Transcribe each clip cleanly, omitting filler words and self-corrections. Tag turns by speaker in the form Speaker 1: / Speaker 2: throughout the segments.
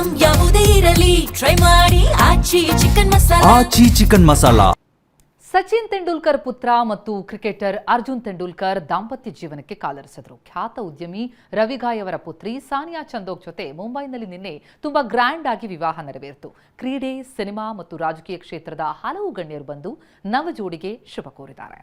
Speaker 1: Item ಯಾವುದೇ ಇರಲಿ try ಮಾಡಿ ಆಚಿ ಚಿಕನ್ ಮಸಾಲಾ.
Speaker 2: ಸಚಿನ್ ತೆಂಡೂಲ್ಕರ್ ಪುತ್ರ ಮತ್ತು ಕ್ರಿಕೆಟರ್ ಅರ್ಜುನ್ ತೆಂಡೂಲ್ಕರ್ ದಾಂಪತ್ಯ ಜೀವನಕ್ಕೆ ಕಾಲಿರಿಸಿದರು. ಖ್ಯಾತ ಉದ್ಯಮಿ ರವಿಗಾಯ್ ಅವರ ಪುತ್ರಿ ಸಾನಿಯಾ ಚಂದೋಕ್ ಜೊತೆ ಮುಂಬೈನಲ್ಲಿ ನಿನ್ನೆ ತುಂಬಾ ಗ್ರ್ಯಾಂಡ್ ಆಗಿ ವಿವಾಹ ನೆರವೇರಿತು. ಕ್ರೀಡೆ, ಸಿನಿಮಾ ಮತ್ತು ರಾಜಕೀಯ ಕ್ಷೇತ್ರದ ಹಲವು ಗಣ್ಯರು ಬಂದು ನವ ಜೋಡಿಗೆ ಶುಭ ಕೋರಿದ್ದಾರೆ.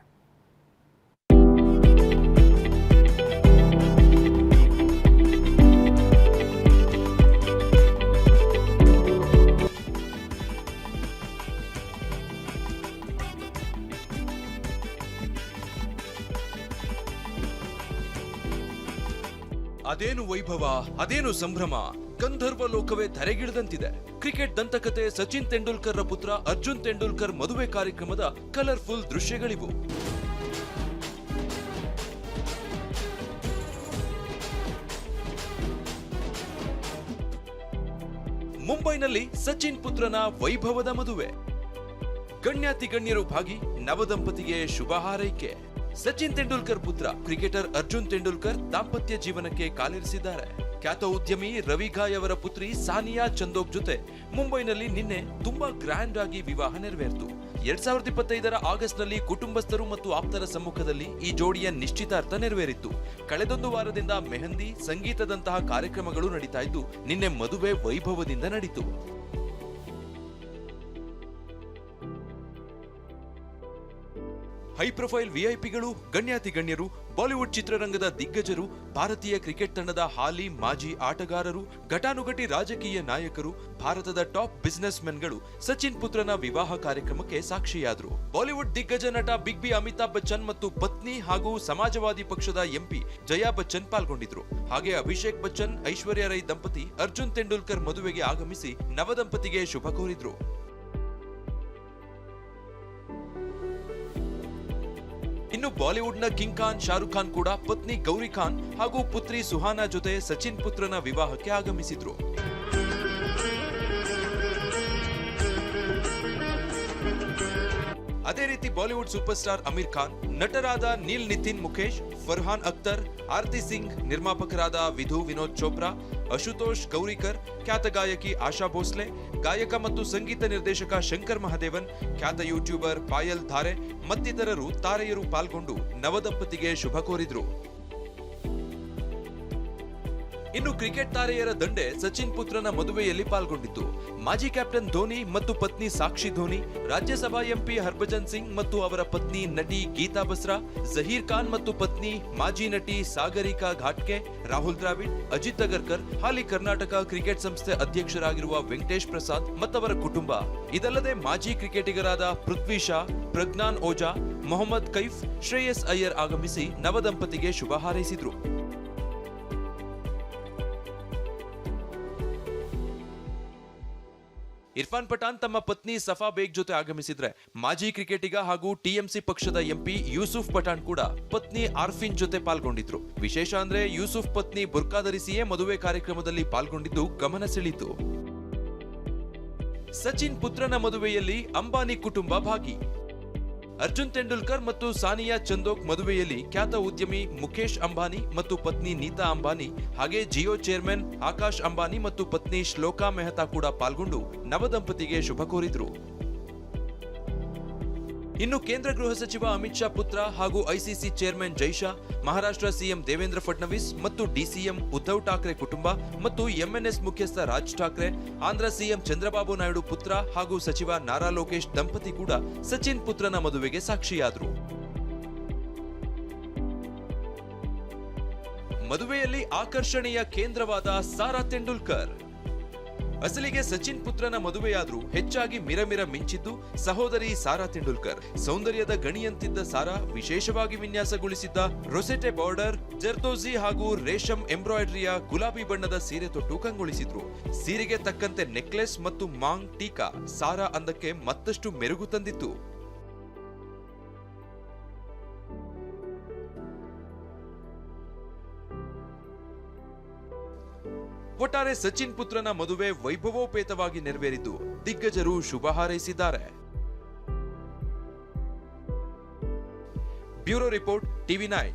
Speaker 3: ಅದೇನು ವೈಭವ, ಅದೇನು ಸಂಭ್ರಮ, ಗಂಧರ್ವ ಲೋಕವೇ ಧರೆಗಿಳಿದಂತಿದೆ. ಕ್ರಿಕೆಟ್ ದಂತಕತೆ ಸಚಿನ್ ತೆಂಡೂಲ್ಕರ್ ರ ಪುತ್ರ ಅರ್ಜುನ್ ತೆಂಡೂಲ್ಕರ್ ಮದುವೆ ಕಾರ್ಯಕ್ರಮದ ಕಲರ್ಫುಲ್ ದೃಶ್ಯಗಳಿವು. ಮುಂಬೈನಲ್ಲಿ ಸಚಿನ್ ಪುತ್ರನ ವೈಭವದ ಮದುವೆ. ಗಣ್ಯಾತಿ ಗಣ್ಯರು ಭಾಗಿ, ನವದಂಪತಿಗೆ ಶುಭ ಹಾರೈಕೆ. ಸಚಿನ್ ತೆಂಡೂಲ್ಕರ್ ಪುತ್ರ ಕ್ರಿಕೆಟರ್ ಅರ್ಜುನ್ ತೆಂಡೂಲ್ಕರ್ ದಾಂಪತ್ಯ ಜೀವನಕ್ಕೆ ಕಾಲಿರಿಸಿದ್ದಾರೆ. ಖ್ಯಾತ ಉದ್ಯಮಿ ರವಿಗಾಯ್ ಅವರ ಪುತ್ರಿ ಸಾನಿಯಾ ಚಂದೋಕ್ ಜೊತೆ ಮುಂಬೈನಲ್ಲಿ ನಿನ್ನೆ ತುಂಬಾ ಗ್ರ್ಯಾಂಡ್ ಆಗಿ ವಿವಾಹ ನೆರವೇರಿತು. 2025ರ ಆಗಸ್ಟ್ನಲ್ಲಿ ಕುಟುಂಬಸ್ಥರು ಮತ್ತು ಆಪ್ತರ ಸಮ್ಮುಖದಲ್ಲಿ ಈ ಜೋಡಿಯ ನಿಶ್ಚಿತಾರ್ಥ ನೆರವೇರಿತ್ತು. ಕಳೆದೊಂದು ವಾರದಿಂದ ಮೆಹಂದಿ, ಸಂಗೀತದಂತಹ ಕಾರ್ಯಕ್ರಮಗಳು ನಡೀತಾ ಇದ್ದು, ನಿನ್ನೆ ಮದುವೆ ವೈಭವದಿಂದ ನಡೆಯಿತು. ಹೈ ಪ್ರೊಫೈಲ್ ವಿಐಪಿಗಳು, ಗಣ್ಯಾತಿ ಗಣ್ಯರು, ಬಾಲಿವುಡ್ ಚಿತ್ರರಂಗದ ದಿಗ್ಗಜರು, ಭಾರತೀಯ ಕ್ರಿಕೆಟ್ ತಂಡದ ಹಾಲಿ ಮಾಜಿ ಆಟಗಾರರು, ಘಟಾನುಘಟಿ ರಾಜಕೀಯ ನಾಯಕರು, ಭಾರತದ ಟಾಪ್ ಬಿಸಿನೆಸ್ ಮೆನ್ಗಳು ಸಚಿನ್ ಪುತ್ರನ ವಿವಾಹ ಕಾರ್ಯಕ್ರಮಕ್ಕೆ ಸಾಕ್ಷಿಯಾದರು. ಬಾಲಿವುಡ್ ದಿಗ್ಗಜ ನಟ ಬಿಗ್ ಬಿ ಅಮಿತಾಬ್ ಬಚ್ಚನ್ ಮತ್ತು ಪತ್ನಿ ಹಾಗೂ ಸಮಾಜವಾದಿ ಪಕ್ಷದ ಎಂಪಿ ಜಯಾ ಬಚ್ಚನ್ ಪಾಲ್ಗೊಂಡಿದ್ರು. ಹಾಗೆ ಅಭಿಷೇಕ್ ಬಚ್ಚನ್, ಐಶ್ವರ್ಯ ರೈ ದಂಪತಿ ಅರ್ಜುನ್ ತೆಂಡೂಲ್ಕರ್ ಮದುವೆಗೆ ಆಗಮಿಸಿ ನವದಂಪತಿಗೆ ಶುಭ ಕೋರಿದ್ರು. ಇನ್ನು ಬಾಲಿವುಡ್ನ ಕಿಂಗ್ ಖಾನ್ ಶಾರುಖ್ ಖಾನ್ ಕೂಡ ಪತ್ನಿ ಗೌರಿ ಖಾನ್ ಹಾಗೂ ಪುತ್ರಿ ಸುಹಾನಾ ಜೊತೆ ಸಚಿನ್ ಪುತ್ರನ ವಿವಾಹಕ್ಕೆ ಆಗಮಿಸಿದ್ರು. ಅದೇ ರೀತಿ Bollywood super star Aamir Khan, ನಟರಾದ ನೀಲ್ ನಿತಿನ್ ಮುಖೇಶ್, ಫರ್ಹಾನ್ ಅಖ್ತರ್, ಆರ್ತಿ ಸಿಂಗ್, ನಿರ್ಮಾಪಕರಾದ ವಿಧು ವಿನೋದ್ ಚೋಪ್ರಾ, ಅಶುತೋಷ್ ಗೌರಿಕರ್, ಖ್ಯಾತ ಗಾಯಕಿ ಆಶಾ ಭೋಸ್ಲೆ, ಗಾಯಕ ಮತ್ತು ಸಂಗೀತ ನಿರ್ದೇಶಕ ಶಂಕರ್ ಮಹದೇವನ್, ಖ್ಯಾತ ಯೂಟ್ಯೂಬರ್ ಪಾಯಲ್ ಧಾರೆ ಮತ್ತಿತರರು ತಾರೆಯರು ಪಾಲ್ಗೊಂಡು ನವದಂಪತಿಗೆ ಶುಭ ಕೋರಿದ್ರು. ಇನ್ನು ಕ್ರಿಕೆಟ್ ತಾರೆಯರ ದಂಡೆ ಸಚಿನ್ ಪುತ್ರನ ಮದುವೆಯಲ್ಲಿ ಪಾಲ್ಗೊಂಡಿತ್ತು. ಮಾಜಿ ಕ್ಯಾಪ್ಟನ್ ಧೋನಿ ಮತ್ತು ಪತ್ನಿ ಸಾಕ್ಷಿ ಧೋನಿ, ರಾಜ್ಯಸಭಾ ಎಂಪಿ ಹರ್ಭಜನ್ ಸಿಂಗ್ ಮತ್ತು ಅವರ ಪತ್ನಿ ನಟಿ ಗೀತಾ ಬಸ್ರಾ, ಜಹೀರ್ ಖಾನ್ ಮತ್ತು ಪತ್ನಿ ಮಾಜಿ ನಟಿ ಸಾಗರಿಕಾ ಘಾಟ್ಗೆ, ರಾಹುಲ್ ದ್ರಾವಿಡ್, ಅಜಿತ್ ಅಗರ್ಕರ್, ಹಾಲಿ ಕರ್ನಾಟಕ ಕ್ರಿಕೆಟ್ ಸಂಸ್ಥೆ ಅಧ್ಯಕ್ಷರಾಗಿರುವ ವೆಂಕಟೇಶ್ ಪ್ರಸಾದ್ ಮತ್ತವರ ಕುಟುಂಬ, ಇದಲ್ಲದೆ ಮಾಜಿ ಕ್ರಿಕೆಟಿಗರಾದ ಪೃಥ್ವಿ ಶಾ, ಪ್ರಜ್ಞಾನ್ ಓಜಾ, ಮೊಹಮ್ಮದ್ ಕೈಫ್, ಶ್ರೇಯಸ್ ಅಯ್ಯರ್ ಆಗಮಿಸಿ ನವದಂಪತಿಗೆ ಶುಭ ಹಾರೈಸಿದ್ರು. ಇರ್ಫಾನ್ ಪಠಾಣ್ ತಮ್ಮ ಪತ್ನಿ ಸಫಾ ಬೇಗ್ ಜೊತೆ ಆಗಮಿಸಿದ್ರೆ, ಮಾಜಿ ಕ್ರಿಕೆಟಿಗ ಹಾಗೂ ಟಿಎಂಸಿ ಪಕ್ಷದ ಎಂಪಿ ಯೂಸುಫ್ ಪಠಾಣ್ ಕೂಡ ಪತ್ನಿ ಆರ್ಫಿನ್ ಜೊತೆ ಪಾಲ್ಗೊಂಡಿದ್ರು. ವಿಶೇಷ ಅಂದ್ರೆ ಯೂಸುಫ್ ಪತ್ನಿ ಬುರ್ಕಾ ಧರಿಸಿಯೇ ಮದುವೆ ಕಾರ್ಯಕ್ರಮದಲ್ಲಿ ಪಾಲ್ಗೊಂಡಿದ್ದು ಗಮನ ಸೆಳೀತು. ಸಚಿನ್ ಪುತ್ರನ ಮದುವೆಯಲ್ಲಿ ಅಂಬಾನಿ ಕುಟುಂಬ ಭಾಗಿ. ಅರ್ಜುನ್ ತೆಂಡೂಲ್ಕರ್ ಮತ್ತು ಸಾನಿಯಾ ಚಂದೋಕ್ ಮದುವೆಯಲ್ಲಿ ಖ್ಯಾತ ಉದ್ಯಮಿ ಮುಖೇಶ್ ಅಂಬಾನಿ ಮತ್ತು ಪತ್ನಿ ನೀತಾ ಅಂಬಾನಿ, ಹಾಗೆ ಜಿಯೋ ಚೇರ್ಮನ್ ಆಕಾಶ್ ಅಂಬಾನಿ ಮತ್ತು ಪತ್ನಿ ಶ್ಲೋಕಾ ಮೆಹ್ತಾ ಕೂಡ ಪಾಲ್ಗೊಂಡು ನವದಂಪತಿಗೆ ಶುಭ ಕೋರಿದ್ರು. ಇನ್ನು ಕೇಂದ್ರ ಗೃಹ ಸಚಿವ ಅಮಿತ್ ಶಾ ಪುತ್ರ ಹಾಗೂ ICC chairman Jay Shah, Maharashtra CM Devendra Fadnavis ಮತ್ತು ಡಿಸಿಎಂ ಉದ್ಧವ್ ಠಾಕ್ರೆ ಕುಟುಂಬ ಮತ್ತು ಎಂಎನ್ಎಸ್ ಮುಖ್ಯಸ್ಥ ರಾಜ್ ಠಾಕ್ರೆ, ಆಂಧ್ರ ಸಿಎಂ ಚಂದ್ರಬಾಬು ನಾಯ್ಡು ಪುತ್ರ ಹಾಗೂ ಸಚಿವ ನಾರಾ ಲೋಕೇಶ್ ದಂಪತಿ ಕೂಡ ಸಚಿನ್ ಪುತ್ರನ ಮದುವೆಗೆ ಸಾಕ್ಷಿಯಾದರು. ಮದುವೆಯಲ್ಲಿ ಆಕರ್ಷಣೆಯ ಕೇಂದ್ರವಾದ ಸಾರಾ ತೆಂಡೂಲ್ಕರ್. ಅಸಲಿಗೆ ಸಚಿನ್ ಪುತ್ರನ ಮದುವೆಯಾದ್ರೂ ಹೆಚ್ಚಾಗಿ ಮಿರಮಿರ ಮಿಂಚಿದ್ದು ಸಹೋದರಿ ಸಾರಾ ತೆಂಡೂಲ್ಕರ್. ಸೌಂದರ್ಯದ ಗಣಿಯಂತಿದ್ದ ಸಾರಾ ವಿಶೇಷವಾಗಿ ವಿನ್ಯಾಸಗೊಳಿಸಿದ್ದ ರೊಸೆಟೆ ಬಾರ್ಡರ್, ಜರ್ದೋಜಿ ಹಾಗೂ ರೇಷಮ್ ಎಂಬ್ರಾಯ್ಡರಿಯ ಗುಲಾಬಿ ಬಣ್ಣದ ಸೀರೆ ತೊಟ್ಟು ಕಂಗೊಳಿಸಿದ್ರು. ಸೀರೆಗೆ ತಕ್ಕಂತೆ ನೆಕ್ಲೆಸ್ ಮತ್ತು ಮಾಂಗ್ ಟೀಕಾ ಸಾರಾ ಅಂದಕ್ಕೆ ಮತ್ತಷ್ಟು ಮೆರುಗು ತಂದಿತ್ತು. ಒಟ್ಟಾರೆ ಸಚಿನ್ ಪುತ್ರನ ಮದುವೆ ವೈಭವೋಪೇತವಾಗಿ ನೆರವೇರಿದ್ದು ದಿಗ್ಗಜರು ಶುಭ ಹಾರೈಸಿದ್ದಾರೆ. Bureau report, ಟಿವಿ9.